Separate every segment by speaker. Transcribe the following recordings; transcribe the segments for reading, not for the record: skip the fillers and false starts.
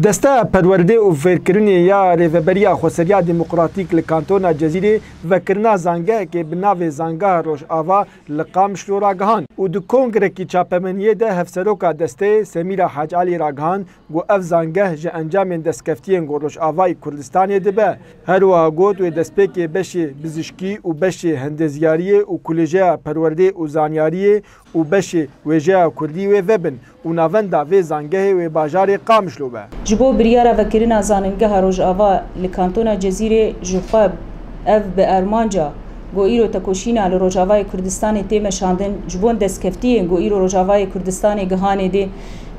Speaker 1: دسته پرورده و فکرنی یا ریوبریا خوسریا دموکراتیک لکانتونا جزیره وکرنا زانگه که بناو زانگه رۆژئاوا لقامیشلۆ راگهان و دو کنگره کی چاپمنیه ده هفسروکا دسته سمیرا حاج علی راگهان گو اف زانگه جه انجام دستکفتین گو رۆژئاوای کوردستانی دبه هر وها گوت و دستپیک بشی بزشکی و بشی هندزیاریه و کلیجه پرورده و زانیاریه و بشی ویجه کردی و وبن و ناوندا و زانگه و باجار قامیشلۆ به
Speaker 2: جبو بریارا وکرنا زاننگه رۆژئاوا لکانتونا جزیره جخواب اف به ارمانجا گو ایرو تکوشینا لرۆژئاوای کوردستانی تیم شاندن جبون دستکفتین گو ایرو رۆژئاوای کوردستانی گهانه ده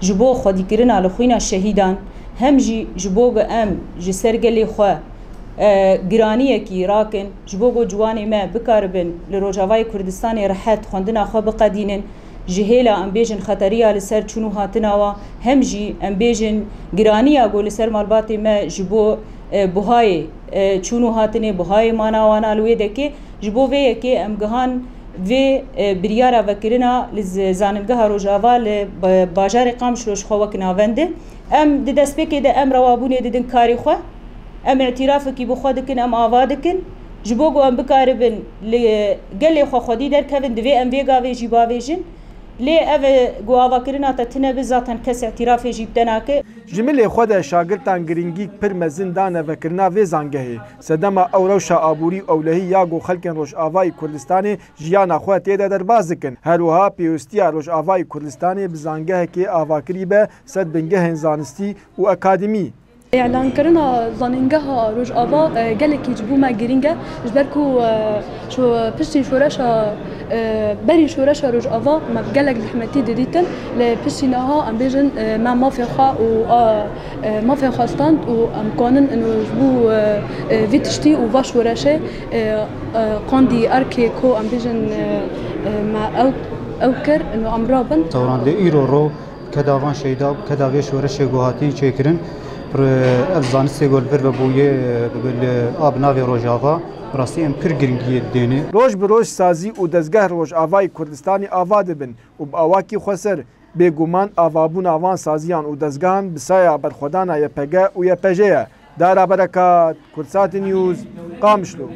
Speaker 2: جبو خودیکرنا لخوینا شهیدان هم جبو گو ام جسرگلی خواه گرانیه کی راکن جبو گو جوانی ما بکاربن لرۆژئاوای کوردستانی رحت خوندنا خواه بقدینن جهیلا ام بیجن خطریا لسر چونو هاتناوا هم جی ام بیجن گرانیا گو لسر مالبات ما جبو بهای چونو هاتنه بهای ماناوانا لوی دکی جبو وی که ام گهان و بریارا وکرنا لزاننگه رۆژئاوا باجار قامیشلۆ خوک ناونده ام دست بکی ده ام روابونه ددن کاری خو ام اعتراف کی بخو دکن ام آوا دکن جبو گو ام بکاربن گلی خو خودی در کون دوی ام ویگا وی جیبا ویجن لی او گواوا کرنا تا تنه بزاتن کس اعتراف جیبتنا که
Speaker 1: جمله خود شاگردان گرینگی پر مزندان وکرنا و زانگه سدما او روشا آبوری اولهی یا گو خلکن رۆژئاوای کوردستانی جیانا خو تیدا در بازکن هروها پیوستیا رۆژئاوای کوردستانی بزانگه که آواکری به صد بنگه زانستی و اکادمی
Speaker 3: اعلان کرنا زاننگه رۆژئاوا گلکی جبو ما گرینگه جبرکو شو پشتی شورشا بری شورشا رۆژئاوا ما گلک لحمتی دیدن لپشتی نها ام بیجن ما مافیا خوا و مافیا خواستند و ام کانن انو جبو ویتشتی و واش شورشه قاندی ارکی کو ام بیجن ما او کر انو امرابن
Speaker 4: توران لی ایرو رو کداوان شیدا کداوی شورش گوهاتی چیکرن زانستی گل بر بویه بگل آب ناوی رۆژئاوا راستی ام پر گرنگی دینه
Speaker 1: روز به روز سازی و دزگه رۆژئاوای کوردستانی آوا دبن و با آواکی خسر بگومان آوابون آوان سازیان و دزگهان بسایا برخودانا یپگه و یپجه دارا برکات کوردسات نیوز قامیشلۆ